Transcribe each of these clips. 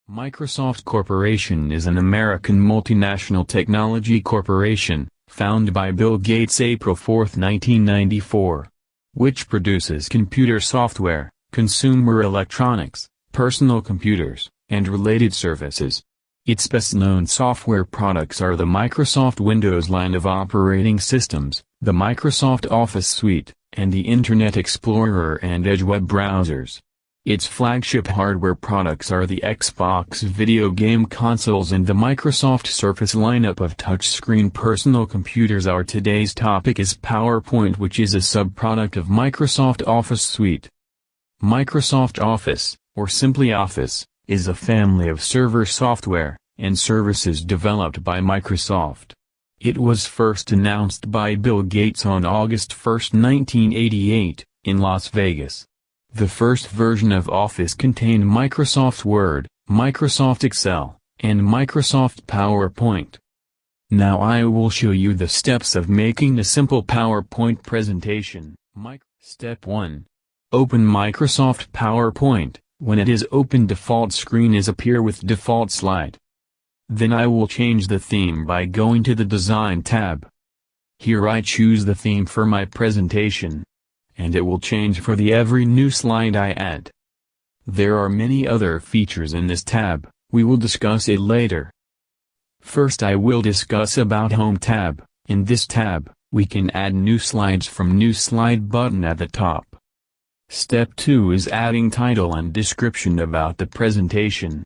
Microsoft Corporation is an American multinational technology corporation, founded by Bill Gates April 4, 1994, which produces computer software, consumer electronics, personal computers, and related services. Its best-known software products are the Microsoft Windows line of operating systems, the Microsoft Office suite, and the Internet Explorer and Edge web browsers. Its flagship hardware products are the Xbox video game consoles and the Microsoft Surface lineup of touchscreen personal computers. Our today's topic is PowerPoint, which is a subproduct of Microsoft Office suite. Microsoft Office, or simply Office, is a family of server software and services developed by Microsoft. It was first announced by Bill Gates on August 1, 1988, in Las Vegas. The first version of Office contained Microsoft Word, Microsoft Excel, and Microsoft PowerPoint. Now I will show you the steps of making a simple PowerPoint presentation. Step 1. Open Microsoft PowerPoint. When it is open, default screen is appear with default slide. Then I will change the theme by going to the Design tab. Here I choose the theme for my presentation, and it will change for every new slide I add. There are many other features in this tab, we will discuss it later. First I will discuss about Home tab. In this tab, we can add new slides from New Slide button at the top. Step 2 is adding title and description about the presentation.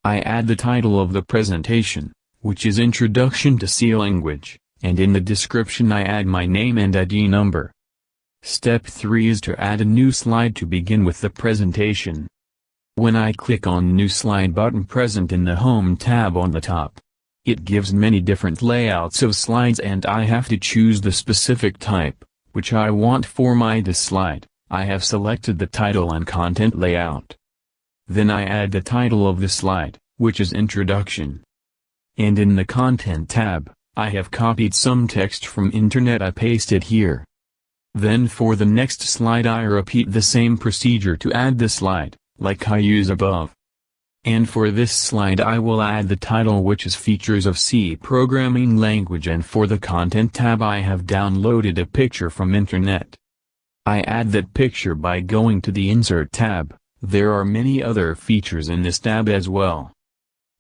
I add the title of the presentation, which is Introduction to C Language, and in the description I add my name and ID number. Step 3 is to add a new slide to begin with the presentation. When I click on New Slide button present in the Home tab on the top, it gives many different layouts of slides and I have to choose the specific type, which I want for this slide. I have selected the title and content layout. Then I add the title of the slide, which is Introduction. And in the Content tab, I have copied some text from internet. I paste it here. Then for the next slide I repeat the same procedure to add the slide, like I use above. And for this slide I will add the title, which is Features of C Programming Language, and for the Content tab I have downloaded a picture from internet. I add that picture by going to the Insert tab. There are many other features in this tab as well.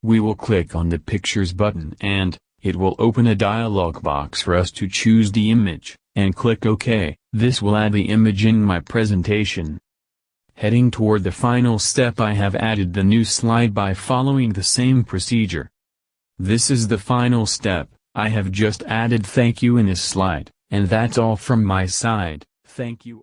We will click on the Pictures button and it will open a dialog box for us to choose the image, and click OK. This will add the image in my presentation. Heading toward the final step, I have added the new slide by following the same procedure. This is the final step. I have just added thank you in this slide, and that's all from my side. Thank you.